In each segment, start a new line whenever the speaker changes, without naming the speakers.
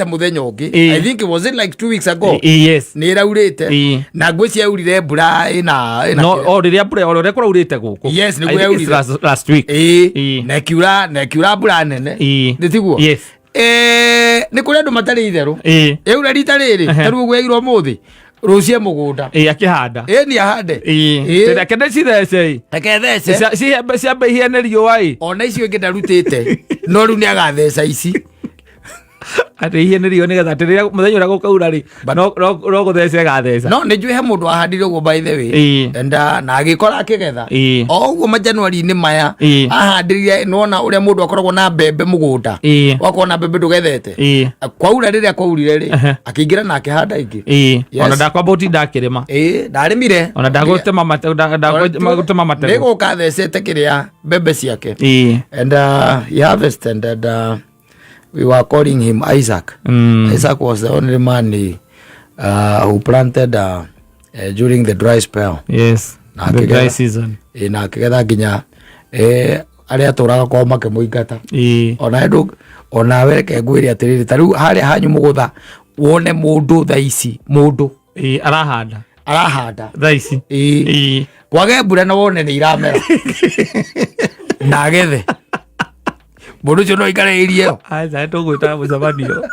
muthenya ungi I think it was it like 2 weeks ago
yes
ni raurite na ngwe cia urire mbura ina
no riria mbura ore kora urite guku
yes ni ngwe urire
last week
na kiura mbura nene ni tiguo
yes
ni kuri andu matari itheru eura rita riri taru gwegirwo muthi rucie mugunda
akihanda
ni ahande
tena kende cithece
takethece
cia behia ne riua
ona icio ingi ndarutite no riu ni agatheca ici
ati ihe ne riua ni gatha tiri muthenya ura gukaura ri no guthece gatheca
no ni njui he mundu ahandire go by the way enda na agikora akigetha o uguo majanuari ni maya ahandirire nona uria mundu akoragwo na mbembe mugunda wakona mbembe ndugethete kwaura riria kwaurire ri akiingira na akihanda ingi
ona ndakwamba utinda akirima
ndarimire
ona ndagutema mate
nigo kathecete kiria mbembe ciake and he harvested and we were calling him Isaac. Isaac was the only man who planted during the dry spell.
Yes, the dry season.
Na akigetha nginya aria turaga kwa make muingata. Ona ndu ona wereke ngwiri atiriri tariu haria hanyu mugutha wone mundu thaici mundu arahanda thaici kwage mbura na wone ni iramera na agethe mundu cio no ikariirie
aza tugwita mucemanio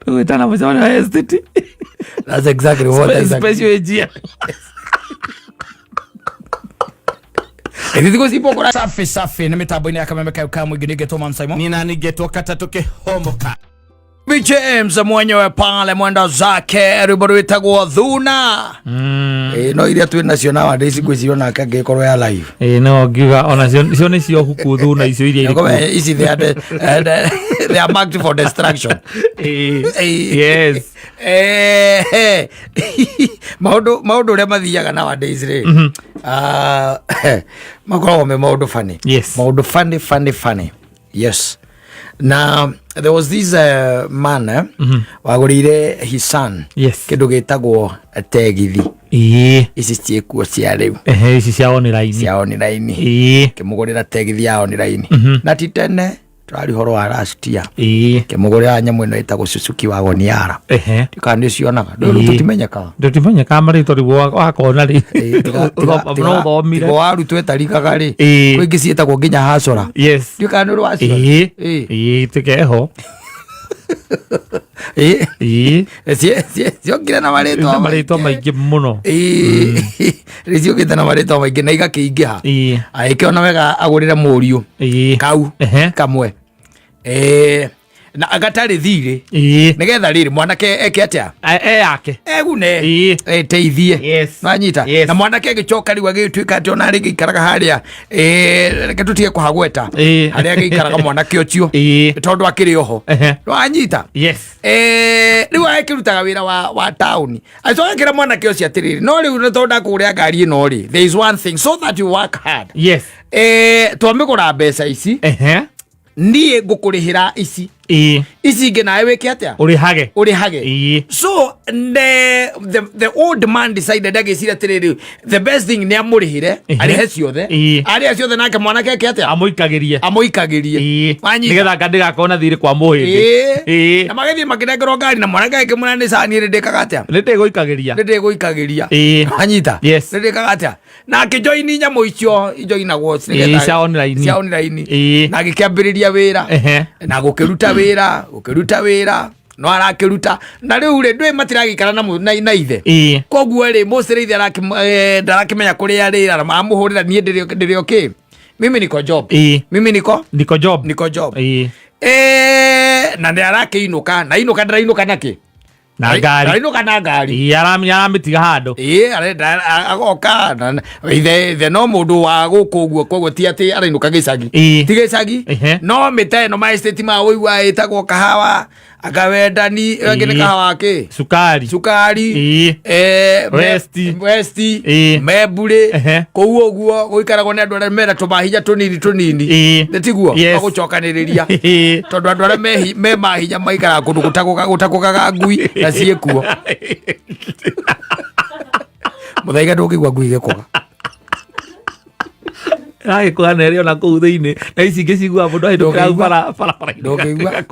tugwita na mucemanio STT.
That's exactly what I said.
Special engineer.
Edithiko sipo kora safi ni mitambo-ini ya Kameme Kauka mwingi nigetwo Man Simon.
Nina nigetwo Katatuke Homoka.
James mwenyewe pale mwenda zake riburu itagwo Thuna. No iria twi nacio na ndisi gwiciona kagekorwo ya live.
No ngiga ona cio ni cio huku Thuna icio iria
isi they are marked for destruction.
Yes.
Maudu ria mathiaga nowadays ri makoragwo me maudu funny.
Yes.
Maudu funny. Yes. Now there was this man wagurire his son.
Yes.
Kindu gitagwo tegithi. Ici ciekuo cia riu.
Ici cia online.
Kimugurira tegithi ya online. Na titene turari horo wa last year. Kimugurira nyamu ino itagwo Suzuki wagon yara. Tikandi cionaga. Ndu tutimenyeka mari tori wakona ri. No thomire. Waru twetarikaga ri. Kwingi cietagwo nginya hacora.
Yes.
Tikandi rwacora.
Tikeho.
Ciokire na marĩtwa
maingĩ mũno.
Ciokire na marĩtwa maingĩ na igakĩingĩha. Agĩkĩona wega agũrĩre mũriũ kau kamwe na agatari thiri nigetha riri mwanake eke atia yake egune teithie nanyita na mwanake agicoka riu agituika ati ona rigi ikaraga haria reke tutige kuhagweta haria agikaraga mwanake ucio tondu akiri oho nanyita riu akirutaga wira wa town acoka kira mwanake ucio atiriri no riu tondu akuria ngari ino ri there is one thing so that you work hard twamigura mbeca ici nie ngukurihira ici ici inge nawe weke atia urihage so the old man decided agicira tiriri the best thing ni amurihire arihe ciothe nake mwanake eke atia amuikagirie
nigetha kandiga kona thiri kwa muhindi
na magethie makirengerwo ngari na mwanake eke mwana ni sani ndikaga atia ndiguikagiria anyita ndikaga atia na akijoini nyamu icio ijoinagwo
cia online
na gikiambiriria wira na gukiruta wira no arakiruta na riu ri ndwe matiragikara na ithe koguo ri mosire ithe ndarakimenya kuria rira na mamuhurira nie ndirio ki mimi niko job na ndarakiinuka na inuka ndainuka naki
na ngari yaramitiga handu
agoka ithe no mundu wa guku guo koguo ti ati arainuka gicagi ti gicagi no mite no maestate ma woigua itagwo kahawa akawendani ngine kahawa ke sukari westi mebure koguo guo guikaragwo ni andu aria mera tumahinya tunini netiguo gucokaniriria tondu andu aria me mahinya maikara kundu gutakukaga ngui na ciekuo muthaiga ndungigwa ngui gikuga
Agĩkũga nereo na kũu thĩinĩ na ici ingĩ cigua mũndũ ahĩtũkĩra barabara-inĩ.
Ndũngĩigua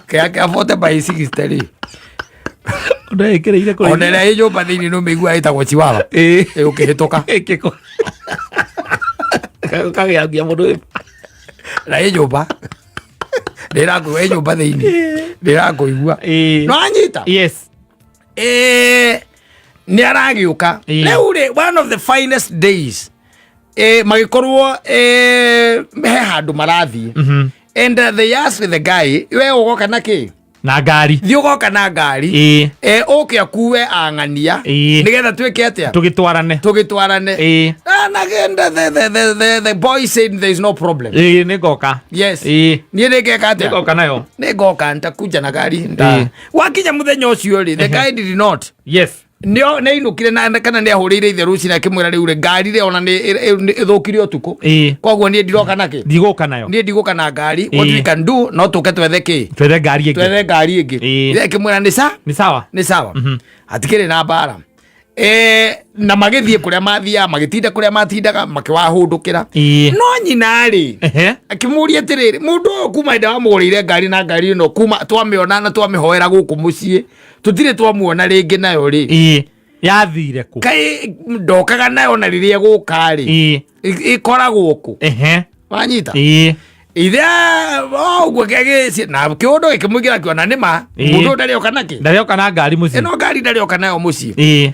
kĩa 40/60
Mũndũ ekĩrĩire kũrĩa.
Ona ĩrĩa ĩ nyũmba thĩinĩ nĩ ũmĩigua ĩtagwo chiwawa. Ũkĩhĩtũka.
Kagĩagia mũndũ
na ĩ nyũmba. Ndĩrakũigua ĩ nyũmba thĩinĩ. Ndĩrakũigua. No anyita?
Yes.
Nĩ aragĩũka. Rĩu rĩ, one of the finest days. Magĩkorwo he handũ marathiĩ. And they asked the guy, we ũgoka na kĩ?
Na ngari.
Thiĩ ũgoka na ngari. Ũke akue ang'ania. Nĩgetha twĩke atĩa? Tũgĩtwarane. And again the boy said there is no problem.
Nĩngoka.
Yes. Niĩ nĩngeka atĩa?
Nĩngoka nayo.
Nĩngoka nitakuja na gari. Wakinya mũthenya ũcio rĩ, the guy did not.
Yes.
Nĩ inũkire na kana nĩ ahũrĩire ithe rũciinĩ akĩmwĩra rĩu rĩ ngari rĩ ona nĩ ĩthũkire ũtukũ. Koguo niĩ ndiroka na kĩ?
Ndigũka nayo.
Niĩ ndigũka na ngari. What we can do no tũke twethe kĩ?
Twethe ngari ĩngĩ.
Ithe akĩmwĩra nĩ sawa. Hatikĩrĩ na mbara. Na magĩthiĩ kũrĩa mathiaga magĩtinda kũrĩa matindaga makĩwahũndũkĩra. No nyina rĩ akĩmũria atĩrĩrĩ, mũndũ ũyũ kuma hĩndĩ wamũgũrĩire ngari na ngari ĩno kuma twamĩona na twamĩhoera gũkũ mũciĩ tũtirĩ twamuona rĩngĩ nayo rĩ
yathire kũ?
Kaĩ ndokaga nayo na rĩrĩa gũka rĩ ĩkoragwo kũ? Wanyita? Ithe ũguo kĩagĩci na kĩũndũ gĩkĩmũingĩra kĩona nĩma mũndũ ndarĩoka na kĩ?
Ndarĩoka na ngari mũciĩ.
Ĩno ngari ndarĩoka nayo mũciĩ.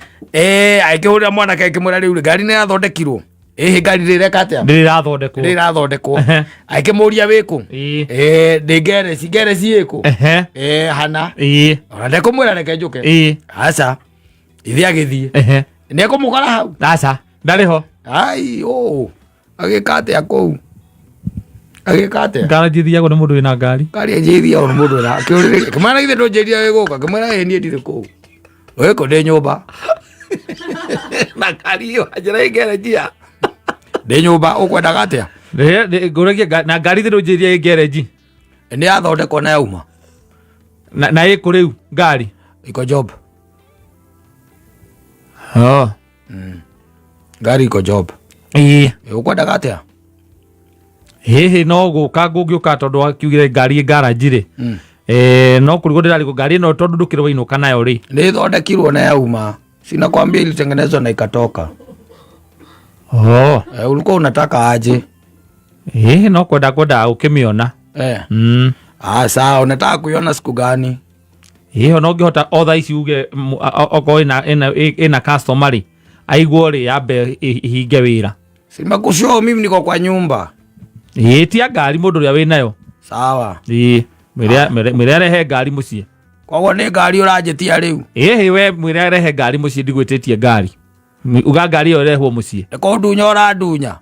Akĩhũrĩra mwanake akĩmwĩra rĩu ngari nĩ yathondekirwo. Ngari rĩreka atĩa? Ndĩrathondekwo. Akĩmũria wĩkũ? Ndĩ ngereci ĩkũ? Hana. Ona ndekũmwĩra reke njũke. Aca. Ithe agĩthiĩ. Nĩekũmũkora hau?
Aca. Ndarĩ ho.
Agĩka atĩa kũu?
Ngari njĩthiagwo nĩ mũndũ wĩna ngari.
Ngari njĩthiagwo nĩ mũndũ wĩna kĩũrĩrĩ. Kĩmwana ithe ndũnjĩria wĩgũka. Kĩmwana niĩ ndirĩ kũu. Wĩkũ ndĩ nyũmba. Na ngari ĩyo njĩra ĩngerenjia. Ndĩ nyũmba ũkwendaga atĩa?
Ngũragia na ngari ithe ndũnjĩria ĩ ngerenji.
Nĩ yathondekwo na yauma.
Na ĩkũ rĩu ngari?
Iko job. Ngari iko job. Ũkwendaga atĩa?
Hihi no gũka ngũngĩũka tondũ akiugire ngari ngaranji rĩ. No kũrigwo ndĩrarigwo ngari ĩno tondũ ndũkĩrĩ wainũka nayo rĩ.
Nĩ thondekirwo na yauma. Sinakwambia ilitengenezwa na ikatoka. Ulikuwa unataka aje?
No kwenda ukimiona.
Sawa, unataka kuiona siku gani?
No ngĩhota o thaa ici uge oko ina customer rĩ aigwo rĩ yambe ihinge wĩra.
Simakushow mimi niko kwa nyumba.
Tia ngari mũndũ ũrĩa wĩnayo.
Sawa.
Mwĩre arehe ngari mũciĩ.
Koguo nĩ ngari ũranjĩtia rĩu?
We mwĩre arehe ngari mũciĩ ndigwĩtĩtie ngari. Uga ngari ĩyo ĩrehwo mũciĩ.
Nĩko ndunya ũrandunya?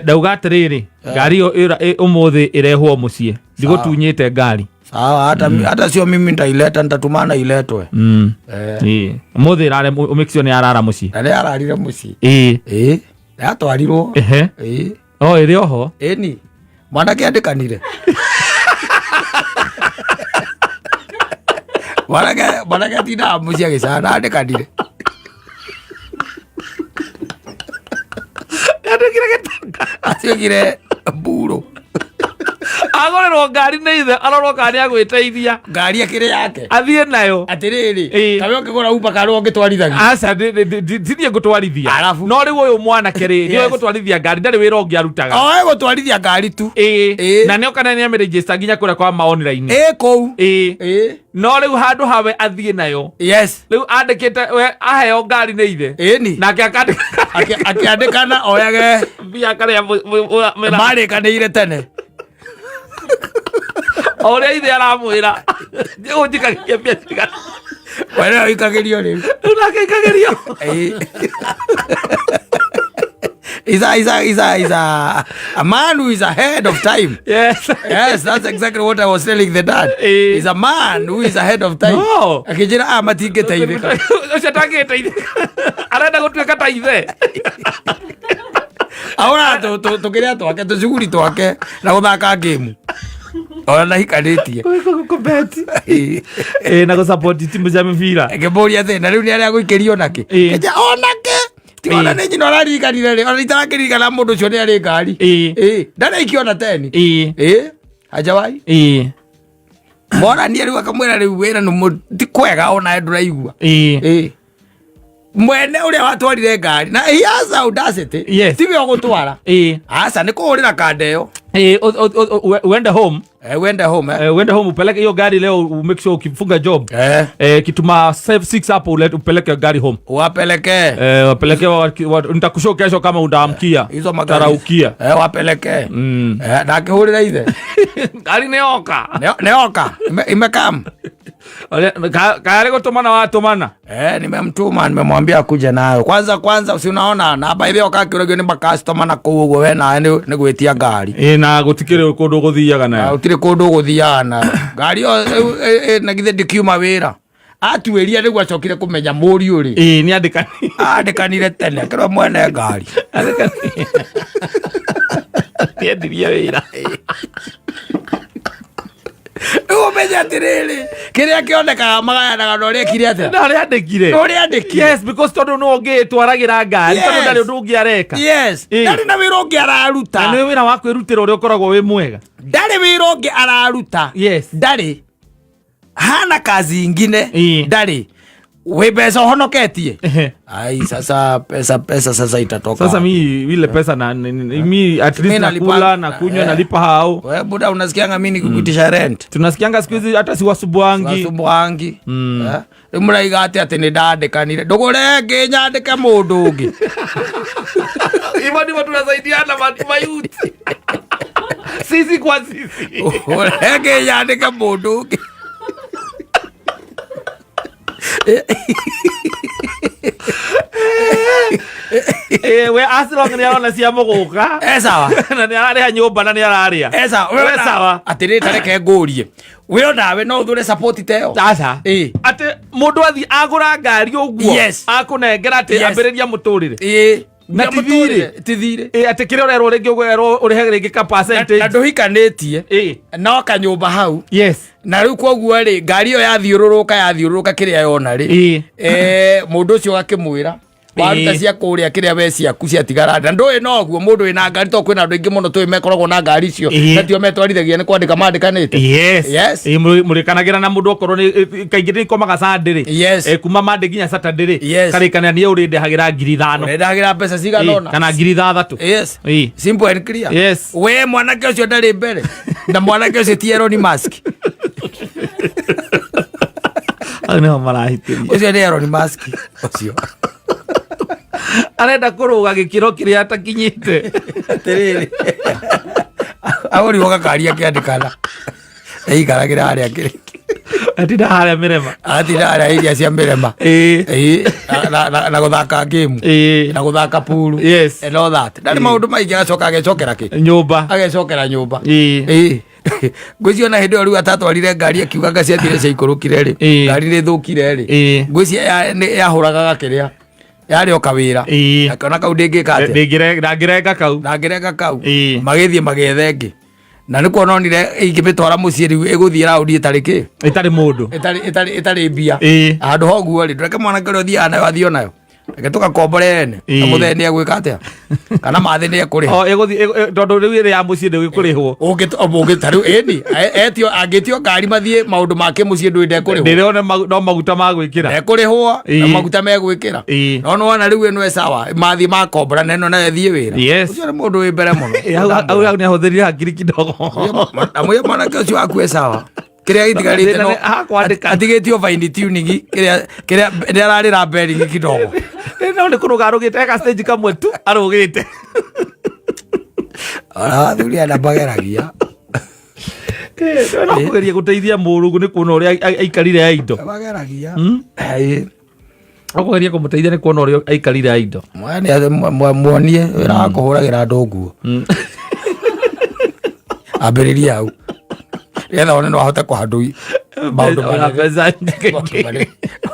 Ndauga atĩrĩrĩ ngari ĩyo ũmũthĩ ĩrehwo mũciĩ ndigũtunyĩte ngari.
Sawa, hata sio mimi nitaileta, nitatumana iletwe.
Ũmũthĩ ĩrare ũmĩkĩcio nĩ arara mũciĩ.
Na nĩ ararire mũciĩ? Yatwarirwo?
Ĩrĩ oho?
Ĩni mwanake andĩkanire. Mwanake atindaga mũciĩ agĩcana andĩkanire. Atuĩkire mburo.
Agorerwo ngari nĩ ithe arorwo kana nĩ agwĩteithia.
Ngari akĩrĩ yake
athiĩ nayo.
Atĩrĩrĩ kawe ũngĩgũra uber kana ũngĩtwarithagia?
Aca ndithiĩ ngũtwarithia. No rĩu ũyũ mwanake rĩ nĩwe gũtwarithia ngari ndarĩ wĩra ũngĩ arutaga.
Gũtwarithia ngari tu.
Na nĩo kana nĩ amĩregister nginya kũrĩa kwa online.
Kũu.
No rĩu handũ hawe athiĩ nayo. Rĩu andĩkĩte we aheo ngari nĩ ithe. Nake
akĩandĩkana oyage
mbia karĩa
marĩkanĩire tene.
Ore ithe aramwĩra njĩkagĩria mbia cigana.
Wena ũikagĩrio rĩu.
Nake ikagĩrio.
He's a man who is ahead of time. Yes, that's exactly what I was telling the dad. He's a man who is ahead of time. Akijira matingĩteithĩka.
Ũcio ndangĩteithĩka. Arenda gũtuĩka ta ithe.
Ahora tũkĩrĩa twake tũcuguri twake na gũthaka game. Ona hikanĩtie.
Kubeti. Na gũsupport timu cia mĩbira.
Ngĩmũria thĩna rĩu nĩ arĩa gũikĩrio nake. Onake ti ona nä nyina ararikanire rä ona itarakĩririkana mũndũ ũcio nĩ arĩ ngari ndaraikiona teni Hajawai moranie rĩu akamwĩra rĩu wĩra ti kwega ona ndũraigua mwene ũrĩa watwarire ngari na he has audacity tiwe ũgũtwara aca nĩ kũhũrĩra kanda ĩyo
wende home upeleke hiyo gari leo, make sure ukifunga job kituma 6 hapo upeleke gari home, wapeleke nitakushow kesho kama utaamkia hizo mataraukia
wapeleke na akihurira ithe
gari
neoka imekam
kayari kutumana watumana
nimemtuma nimemwambia kuja nayo kwanza usi unaona na baidhi wakakirogio ni customer na kuugo we na ni gwetia gari
na gutikire kundu guthiaga nayo
utire kundu guthiaga na gari na githe dikiuma wira atueria niguo acokire kumenya muri uri
ni
andikanire tene kero mwene ngari
ndiria wira
umenya atiriri kiria kionekaga magayanaga no ria kire atia
no ria andikire yes because tondu no ngitwaragira ngari tondu ndari undu ungiareka
ndari na wira ungi araruta
ni wira wa kwirutira uria ukoragwo wi mwega
ndari wira ungi araruta ndari hana kazi ingine ndari we pesa honoketie ai sasa pesa sasa itatoka
sasa vile pesa na mimi at least nakula na kunywa nalipa hao
wewe buda unasikianga mimi nikukuitisha rent
tunasikianga siku hizi hata si wasubuangi
muraiga ati ni ndandikanire ndugure nginyandike mundu ungi
hivyo ndivyo tunasaidiana mayuti sisi kwa sisi
nginyandike mundu ungi
we asirong ni arona cia muguka
sawa
na ni araria nyumba na ni araria
sawa atiri tareke ngurie we onawe no uthure support teo
aca ati mundu athi agura ngari uguo akunengera ati ambiriria muturire na tithire ati kire urerwo ringi urihe ringi ka percentage
na nduhikanitie no kanyumba hau na riu koguo ri ngari yo yathiururuka kiria yona ri mundu ucio gakimwira waruta cia kuria kiria we ciaku ciatigara na ndui noguo mundu wina ngari to kwina andu ingi muno tui mekoragwo na ngari icio na tio metwarithagia ni kwandika mandikanite
murikanagira na mundu okorwo ni kaingi ni komaga Sunday kuma Monday nginya Saturday karikania ni urindehagira 5,000
urindehagira pesa ciganona
kana 3,000
simple and clear we mwanake ucio ndari mbere na mwanake ucio ti Elon Musk
ano marahitiria
ucio ni Elon Musk ucio
arenda kuruga gikiro kiria atakinyite
atiriri agori woga kari akiandikana ikaragira haria kiri
atinda haria mirema
iria cia mirema na guthaka game na guthaka pool and all that ndari maundu maingi agacokera ki
nyumba
ngwĩcio na hĩndĩ ĩyo rĩu atatwarire ngari akiuga ngaciathire cia ikorũkire rĩ ngari nĩ thũkire rĩ ngwĩcia yahũragaga kĩrĩa yarĩ o kawĩra akĩona kau
ndangĩrenga
kau magĩthiĩ magĩethe ĩngĩ na nĩ kuona onire ingĩmĩtwara mũciĩ rĩu ĩgũthiĩ raundi ĩtarĩ kĩ
ĩtarĩ mũndũ
ĩtarĩ mbia handũ ha ũguo rĩ ndũreke mwanake ũrĩa ũthiaga nayo athiĩ o nayo reke tũgakomborene na mũthee nĩ egwĩka atĩa kana mathĩ nĩ ekũrĩha
tondũ rĩu ĩrĩ ya mũciĩ ndĩgĩkũrĩhwo
tarĩu ĩni angĩtio ngari mathiĩ maũndũ make mũciĩ ndũĩ ndekũrĩhwo
no maguta ma gwĩkĩra
ndekũrĩhwo na maguta megwĩkĩra no nĩwona rĩu ĩno sawa mathiĩ makomborana ĩno nayo thiĩ wĩra ũcio nĩ mũndũ wĩ mbere mũno
hau nĩ ahũthĩrire hakiri kidogo
na mwanake ũcio waku ĩ sawa kiria gitigarite no atigitio fine tuning kiria ndararira bearing kidogo
no ni kuruga rugite ka stage kamwe tu arugite
thuri ana bageragia
no kugeria guteithia murugu ni kuona uria aikarire indo
bageragia
akugeria kumuteithia ni kuona uria aikarire indo
muonie wira wa kuhuragira andu nguo ambiriria hau etha one no ahote kuhandu maundu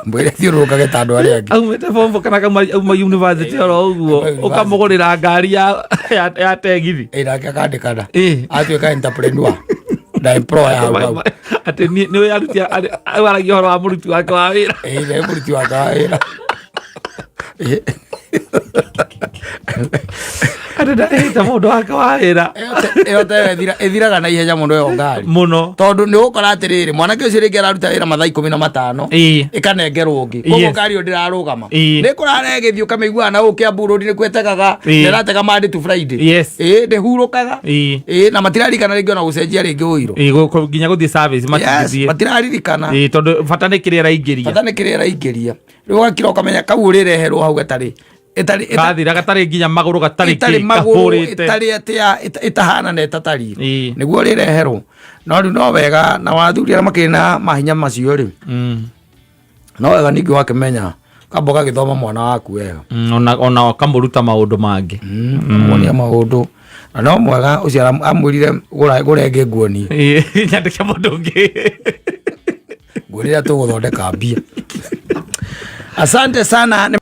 mwire thiurukage ta andu aria angi
aumite bombo kana uma university oro uguo ukamugurira ngari ya tegithi
nake akandikana atuika entrepreneur na employer hau
ati ni arutia aragia horo wa muruti wake wa wira
muruti wake wa wira
Ata mundu wake wa wira
ethiraga na ihenya muno yo ngari
muno
tondu ni ukora atiriri mwanake ucio ringi araruta wira mathaa 15 ikanengerwo ungi koguo ngari yo ndirarugama ni kurare githio kamaigua na ukia burudi ni kwetekaga niratega Monday to Friday ni hurukaga na matiraririkana ringi ona gucenjia ringi uiro
nginya guthie service
matiraririkana
tondu bata ni kire raingiria
riu wakira ukamenya kau urireherwo hau gatari
gathira gatari nginya maguru gatari kahurite
itahana na itatari niguo rireherwo no riu no wega na wathuri makiri na mahinya macio ri no wega ningi wakimenya kamboga githoma mwana waku wega
ona kamuruta maundu mangi
monia maundu na no mwega ucio amwirire gurenge nguoni
nyandike mundu ungi
ngurira tuguthondeka mbia. Asante sana.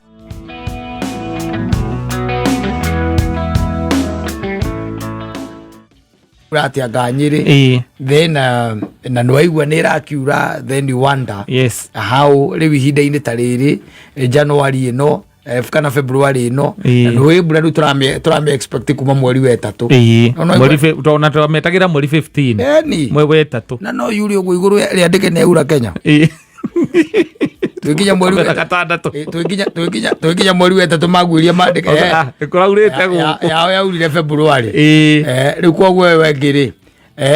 Atia Ganyiri then na nwaigua ni rakiura then you wonder how riu ihinda-ini ta riri January ino kana February ino na nwe mbura riu turame expect kuma mweri wa 3
mweri tona turametagira mweri 15 mweri wa 3
na no yuri uguo iguru riandike ne ura Kenya tukinya mweri wa 3 tukinya mweri wa 3 magwiria mandike
kuraurite guko
ya urire February riu koguo we ngiri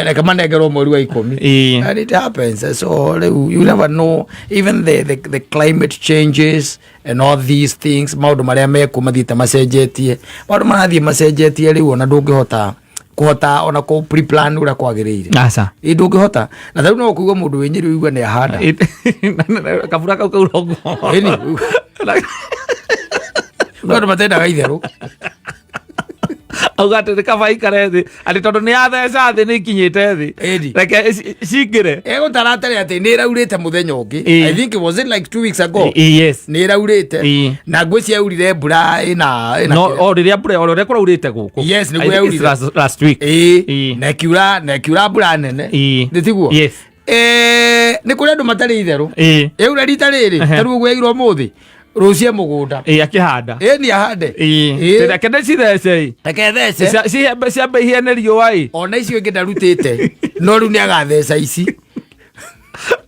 like manegero mweri wa 10 and it happens so you never know even the climate changes and all these things maundu maria mekumathite macenjetie maundu marathie macenjetie riu ona ndungihota kuhota ona ko pre-plan ura kwagirire
asa
ndungihota na thau no kuigwa mundu wenyiri uigwa ni ahanda
kabura kau kaurongo
no matenda gaitheru
augate kaba ikare ati tondu ni atheca thi ni kinyite thi reke cingire
taratare ati ni raurite muthenya ungi I think it was like 2 weeks ago ni raurite na ngweci yaurire mbura ina
no riria mbura ore kuraurite guku
ni gwe yaurire
last week
na kiura mbura nene nditiguo ni kuri andu matari itheru yaura rita riri taru gwe igiro muthi rucie mugunda
akihanda
ni ahande
kende cithece ciambe hiene riua
ona icio ingi ndarutite no riu ni agatheca ici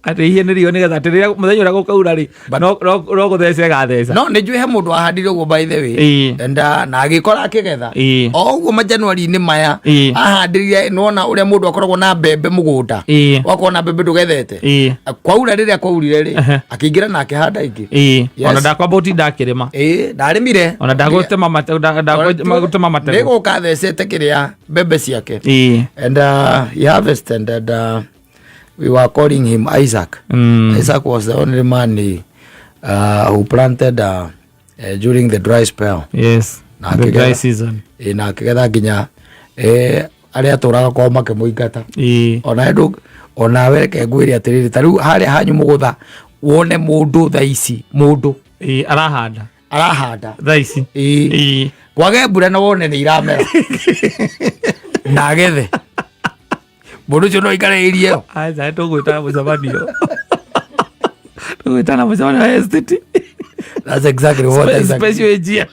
ati hiene riua nigetha ati riria muthenya uria gukaura ri no guthece gatheca
no ni njui he mundu ahandire guo by the way na agikora akigetha o guo majanuari ni maya ahandirire nona uria mundu akoragwo na mbembe mugunda wako na mbembe ndugethete kwaura riria kwaurire ri akiingira na akihanda ingi
ona ndakwamba utinda akirima
ndarimire
ona ndagutema mate
ni gukathecete kiria mbembe ciake and he harvested and we were calling him Isaac. Isaac was the only man who planted during the dry spell.
Yes, the dry season.
Na akigetha nginya aria turaga kwa makimuingata ona ndu ona weke ngwiri atiriri tariu haria hanyu mugutha wone mundu thaici mundu arahanda thaici kwage mbura na wone ni iramera na agethe mundu cio no ikareirie
aza tugwita mucemanio tugwitana mucemanio wa estate.
That's exactly what I said.
Special engineer.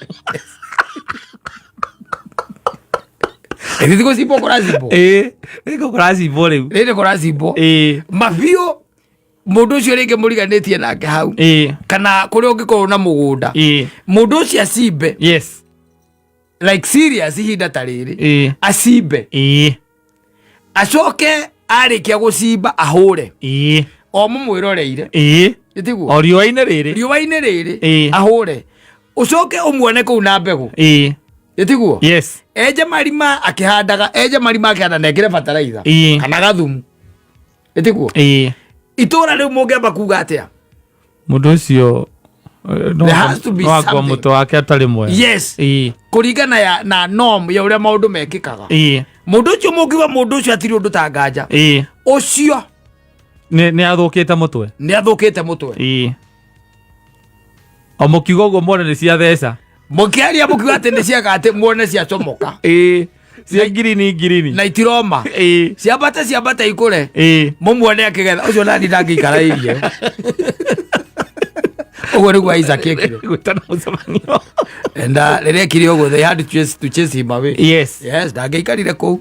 Ndiko sipo kora sipo.
Ndiko kora sipo riu.
Ndiko kora sipo. Mafio mundu cio ringi muriganitie nake hau. Kana kuri ungikorwo na mugunda. Mundu cio acimbe.
Yes.
Like serious ihinda tariri. Acimbe. Acoke arikia gucimba ahure o mumwiroreire itiguo
o riua-ini
riri ahure ucoke umwone kuu na mbegu itiguo enje marima akihandaga akihanda nekire bataraitha kana gathumu itiguo itura riu mungiamba kuga atia
mundu ucio no muto wake atari mwe
kuringana na norm ya uria maundu mekikaga mundu ucio mungiwa mundu ucio atiri undu tanganja ucio
ni athukite
mutwe
o mukiuga uguo mwone ni cia theca
mukiaria mukiuga ati ni ciaga ati mwone cia comoka
cia ngirini
na itiroma ciambate ikure mumwone akigetha ucio nani ndangikara irie Ugo ni kwa Isaac ekire. Gutana mucemanio. Enda rere kiri ugo they had to chase him away.
Yes.
Yes, ndageikarire kou.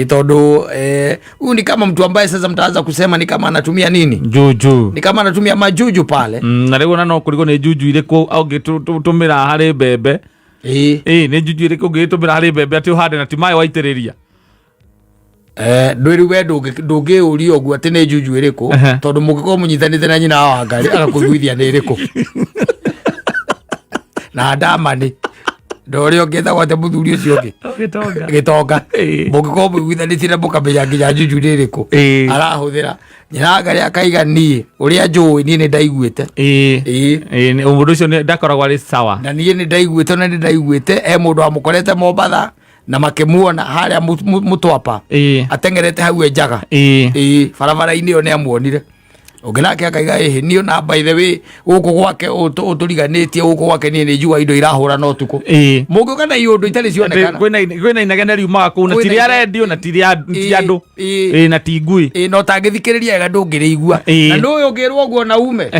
Tondu huyu ni kama mtu ambaye sasa mtaanza kusema ni kama anatumia nini? Juju. Ni kama anatumia majuju pale.
Na rego no kurigo ni juju ile ko au gitumira hari bebe. Ni juju ile ko gitumira hari bebe ati uhande na timaye waitiriria.
Ndwiri we ndungi uri ogu ati ni juju iriku tondu mugiko munyithanite na nyina wa ngari agakuiguithia ni iriku na ndamani ndori ongetha gwate muthuri ucio ungi gitonga mugiko muiguithanitie na mukamenya nginya juju ni iriku arahuthira nyina ngari akaiga nie uria njui nie ni ndaiguite
mundu ucio ndakoragwo ari sawa
na nie ni ndaiguite na ni ndaiguite mundu amukorete Mombatha na makemuona haria mutwapa atengerete hau enjaga barabara-ini yo ni amuonire unginake akaiga nio na by the way guku gwake uturiganitie guku gwake ni njua indo irahura no tuku mungu kana iundu itari cionekana
kwina inegene riumaga kuu na tiri arendio na tiri andu na tingui
no tangithikiriria ega ndungirigua na ndu ungirwo guo na ume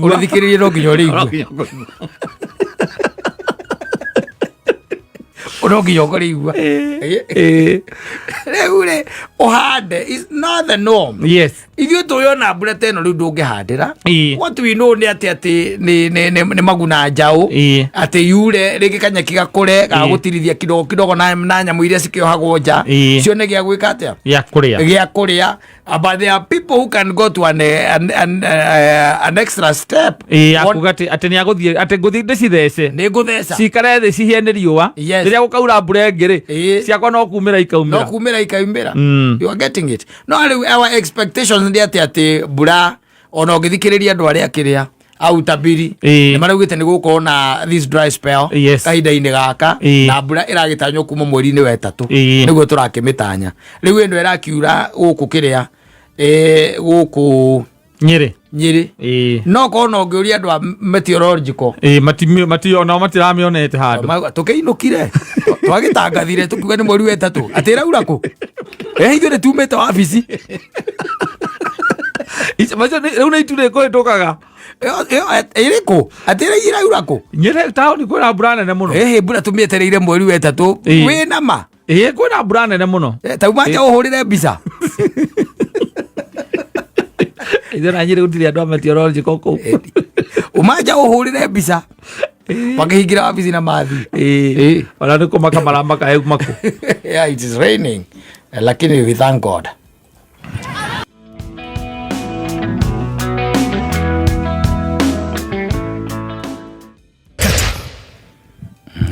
urithikiririe no nginya urigua urogi yogorigwa reure ohande is not the norm.
Yes,
if you do yona bulete no rudoge hadira what we know ni ati ni maguna njau ati yure rigi kanya kigakure ga gutirithia kidogo na nyamu iria cikiohagwo nja cio ne gia gwika atia gia kuria but there are people who can go to an extra step
akugati ati ni aguthie ati nguthi ndicithece
ni ngutheca
cikare thi cihiene riua riria gukaura mbura ngiri ciakwa no kumira ikaumira
you are getting it no our expectations ndi ati mbura ona ngithikiriria andu aria kiria au tabiri ni maraugite ni gukorwo na this dry spell kahinda-ini gaka na mbura iragitanywo kuma mweri-ini wa 3 niguo turakimitanya riu endo irakiura guku kiria guku Nyeri no kono ngiuria andu a meteorological
ona matiramionete handu
tukiinukire twagitangathire tukiuga ni mweri wa 3 ati iraura ku ithu ni tumite wabici
riu na iture ko itukaga
iriku ati iraura ku
Nyeri taoni kwina mbura nene muno
mbura tumietereire mweri wa 3 wina ma
kwina mbura nene muno
taumanja uhurire mbica
ithe na Nyeri gutiri andu a meteorological ku
umanja uhurire mbica wakihingira wabici na mathi
ona ni kumaka maramaka eu maku
yeah, it is raining lakini we thank God.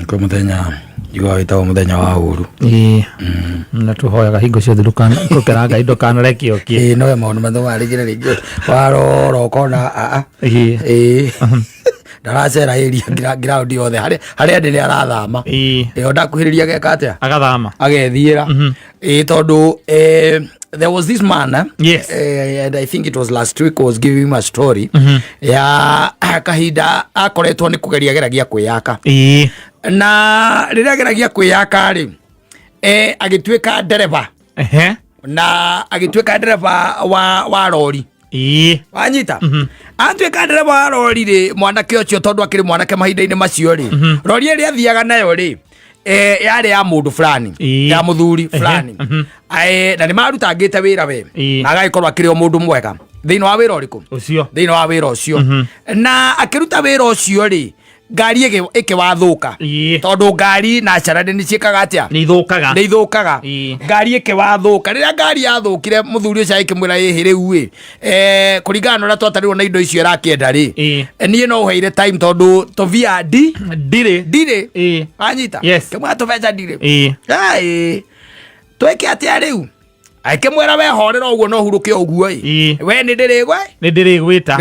Kwa muthenya igwa witagwo muthenya wa uru
na tuhoyaga hingo ciothe ndukeranga indo kanarekio ki
no maundu mathumarigire ringi warora ukona ndaracera area ground yothe haria ndi ni arathama iyo ndakuhiriria geka atia
agathama
agethiira tondu there was this man and I think it was last week was giving him a story ya kahinda akoretwo ni kugeragia kwiyaka na riria geragia kwiyaka ri agituika ndereva na agituika ndereva wa lori wanyita atuika ndereva wa lori ri mwanake ucio tondu akiri mwanake mahinda-ini macio ri lori iri athiaga nayo ri yari ya mundu fulani ya muthuri fulani na ni marutangite wira we na agaikorwo akiri o mundu mwega thiini wa wira uriku
ucio
thiini wa wira ucio na akiruta wira ucio ri ngari ikiwathuka tondu ngari na carani ni ciikaga atia
ni ithukaga
ngari ikiwathuka riria ngari yathukire muthuri ucio ikimwira ihi riu kuringana na uria twatarirwo na indo icio irakienda ri nie no uheire time tondu tovia ndire anyita kimwe tubeca ndire tweke atia riu aikimwira wehorera uguo no huruke uguo we ni ndirigwita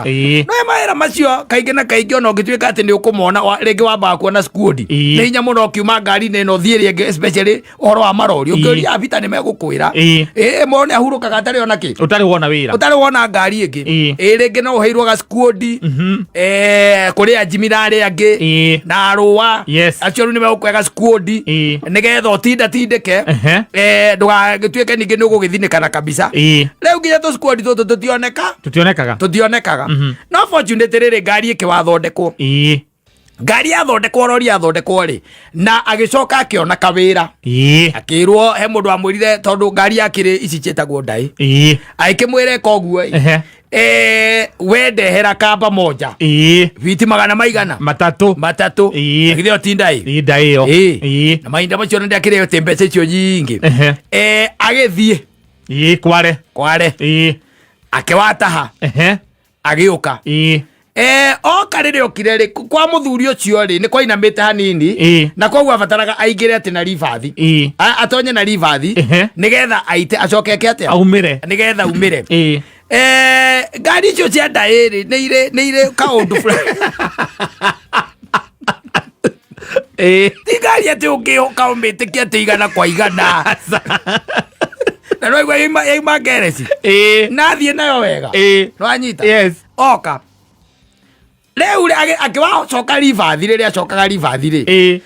no maera macio kaingi na kaingi ona ngituika ati ni ukumona ringi wambaga kuona squad ni hinya muno kiuma ngari ni no thieri nge especially oro wa marori ukiuria vita ni megukwira mone ahurukaga atari ona ki
utari
wona ngari ingi ringi no uheirwo ga squad kuri ajimirari angi na arua acio ni megukwega squad nigetha tindike ndugagituike ningi ni ugugithinikana kabisa riu nginya tu squad tutionekaga no fortunately neterere ngari ikiwathondekwo ngari yathondekwo rori yathondekwo ri na agicoka akiona kawira akirwo he mundu amwirire tondu ngari yakire ici citagwo ndai aikimwire koguo wendehera kamba moja viti magana maigana matatu githio tindai ndai yo na mainda macio ndakire tembeca icio nyingi agithie kware akiwataha agiuka oka rĩrĩ okire rĩ kwa mũthuri ũcio rĩ nĩ kwainamĩte hanini na koguo abataraga aingĩre atĩ na ribathi atonye na ribathi nĩgetha aite acokeke atĩa nĩgetha umĩre ngari icio cia ndaĩ rĩ nĩ irĩ kaũndũ ti ngari atĩ ũngĩũka ũmĩtĩkia atĩ igana kwa igana na no igua yaima ngereci nathiĩ nayo wega no anyita oka rĩu akiwacoka ribathi rĩrĩa acokaga ribathi rĩ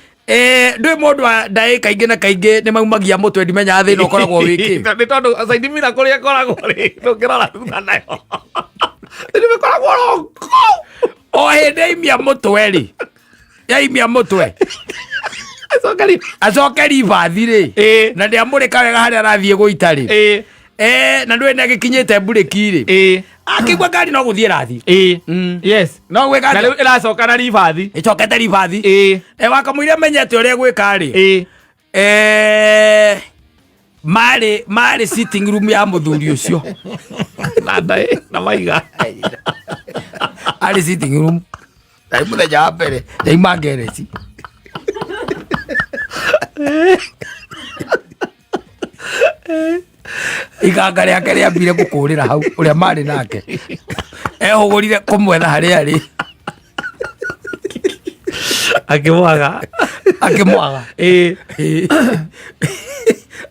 ndwĩ mũndũ wa ndaĩ kaingĩ na kaingĩ nĩ maumagia mũtwe ndimenya thĩna ũkoragwo wĩkĩ nĩ tondũ Saidi Mira kũrĩa ĩkoragwo rĩ ndũngĩrora thutha nayo nĩmĩkoragwo o hĩndĩ yaimia mũtwe rĩ yaimia mũtwe acoke ribathi rĩ na ndĩamũrĩka wega harĩa arathiĩ gũita rĩ na ndwĩ nĩ agĩkinyĩte mburĩki rĩ akigwa ngari no guthie rathi yes no gwika na riu iracoka na ribathi icokete ribathi wakamuire menyete uria gwika ri mari sitting room ya muthuri ucio na maiga ari sitting room dai muthenya wa mbere dai mangereci iganga rĩake rĩambire gũkũrĩra hau ũrĩa marĩ nake ehũgũrire kũmwetha harĩa arĩ akimwaga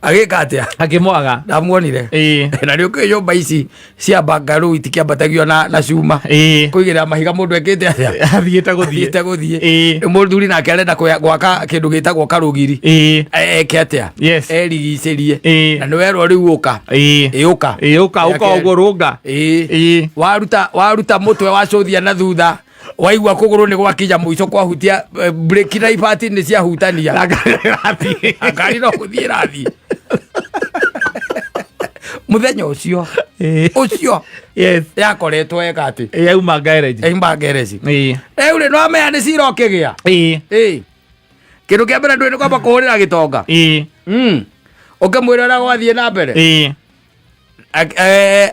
agĩka atĩa akimwaga ndamuonire na nĩ ũkĩ nyũmba ici cia bangarũ itikĩambatagio na cuma kũigĩrĩra mahiga mũndũ ekĩte atĩa athiĩte gũthiĩ mũthuri nake arenda gwaka kĩndũ gĩtagwo karũgiri eke atĩa erigicĩrie na nĩ werwo rĩu ũka ũguo rũnga waruta mũtwe wacuthia na thutha waigua kũgũrũ nĩ gwakinya mũico kwahutia breki na ibati nĩ ciahutania ngari no gũthiĩ rathi muthenya ũcio yakoretwo eka atĩ yauma garage rĩu rĩ no amenya nĩ cira ũkĩgĩa kĩndũ kĩa mbere ndwĩ nĩ kwamba kũhũrĩra gĩtonga ũkĩmwĩra ũrĩa gwathiĩ na mbere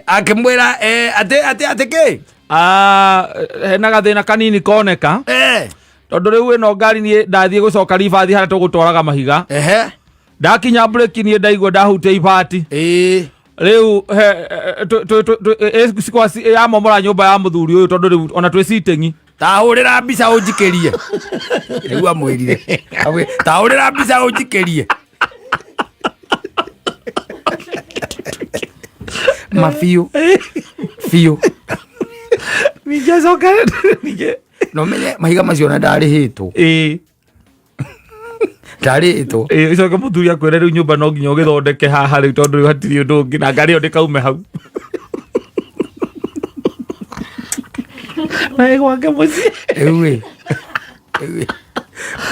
akĩmwĩra atĩ kĩ hena gathĩna kanini koneka tondũ rĩu ĩno ngari niĩ ndathiĩ gũcoka ribathi harĩa tũgũtwaraga mahiga ndakinya mburĩki niĩ ndaigua ndahutia ibati rĩu yamomora nyũmba ya mũthuri ũyũ tondũ rĩu ona twĩ sitting tahũrĩra mbica ũnjikĩrie rĩu amwĩrire tahũrĩra mbica ũnjikĩrie mabiũ nijacoka no menye mahiga macio na ndarĩhĩtwo ndarĩhĩtwo icoke mũthuri akwĩre rĩu nyũmba no nginya ũgĩthondeke haha rĩu tondũ rĩu hatirĩ ũndũ ũngĩ na ngari ĩyo ndĩkaume hau na ĩgwake mũciĩ rĩu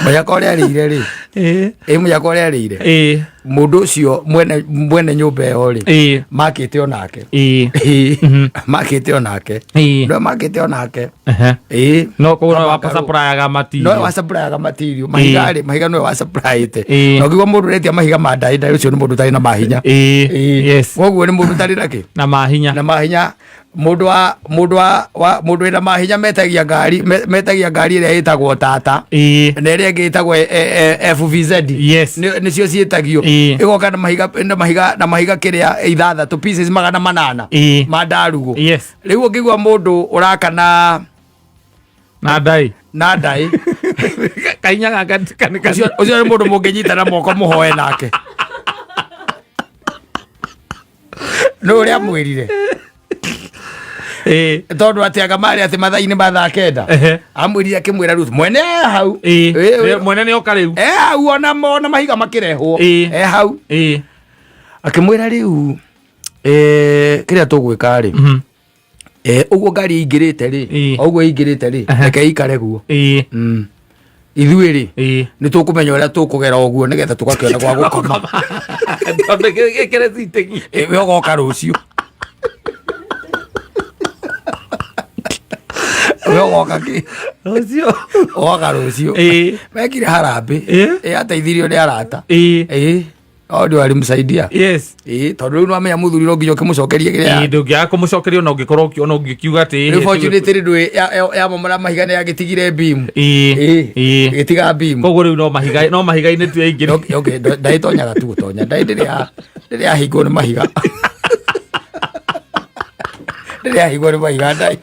mũnyaka ũrĩa arĩire rĩ mũnyaka ũrĩa arĩire mũndũ ũcio mwene nyũmba ĩyo rĩ makĩte onake no makĩte onake no kũgũra wacaprayaga matirio mahiga nĩwe wacaprayĩte na ũkĩgua mũndũ ũretia mahiga ma ndaĩ ũcio nĩ mũndũ ũtarĩ na mahinya koguo nĩ mũndũ ũtarĩ nakĩ na mahinya mũndũ wĩna mahinya metagia ngari ĩrĩa ĩtagwo tata na ĩrĩa ĩngĩ ĩtagwo FVZ nĩcio ciĩtagio ĩgoka na mahiga kĩrĩa ithathatũ pieces 800 ma ndarugo rĩu ũngĩgua mũndũ ũraka na ndaĩ kainya gaka ũcio nĩ mũndũ mũngĩnyita na moko mũhoe nake nĩ ũrĩa mwĩrire tondu atiaga marĩ atĩ mathaa-inĩ ma thaa kenda amwĩrire akĩmwĩra Ruth mwene hau mwene nĩ oka rĩu hau ona mahiga makĩrehwo hau akĩmwĩra rĩu kĩrĩa tũgwĩka rĩ uguo ngari ingirite ri uguo ingirite ri reke ikare guo ithuĩ rĩ nĩ tũkũmenya ũrĩa tũkũgera ũguo nĩgetha tũgakĩona gwa gũkoma we ũgoka rũciũ we ũgoka kĩ ũgoka rũciũ mekire harambĩ ateithirio nĩ arata ndio alimsaidia tondũ rĩu nĩwamenya mũthuri no nginya ũkĩmũcokerie kĩrĩa
ndũngĩaga kũmũcokeria ona ũngĩkorwo ona ũngĩkiuga atĩ
unfortunately ndũĩ ya momora mahiga nĩ yagĩtigire beam gĩtiga beam
koguo rĩu no mahiga-inĩ tu yaingĩra
ndagĩtonyaga tu gũtonya ndĩrĩ yahingwo nĩ mahiga ndĩrĩ yahingwo nĩ mahiga ndai